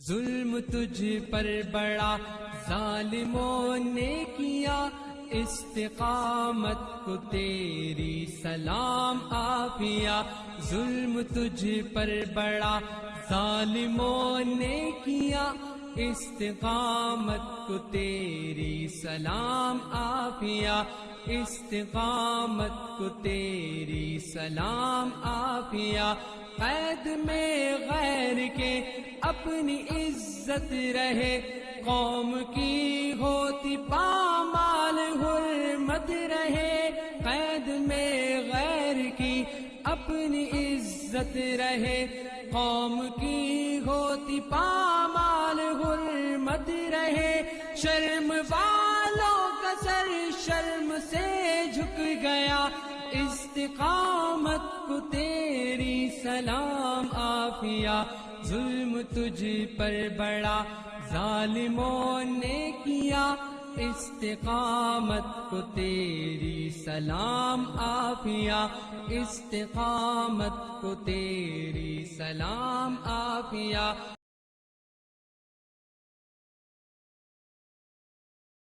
ظلم تجھ پر بڑا ظالموں نے کیا، استقامت کو تیری سلام عافیہ۔ ظلم تجھ پر بڑا ظالموں نے کیا، استقامت کو تیری سلام عافیہ۔ استقامت کو تیری سلام عافیہ۔ قید میں غیر کے اپنی عزت رہے، قوم کی ہوتی پامال حرمت رہے۔ قید میں غیر کی اپنی عزت رہے، قوم کی ہوتی پامال حرمت رہے۔ شرم والوں کا سر شرم سے جھک گیا، استقامت کو تیری سلام عافیہ۔ ظلم تجھ پر بڑا ظالموں نے کیا، استقامت کو تیری سلام عافیہ۔ استقامت کو تیری سلام عافیہ۔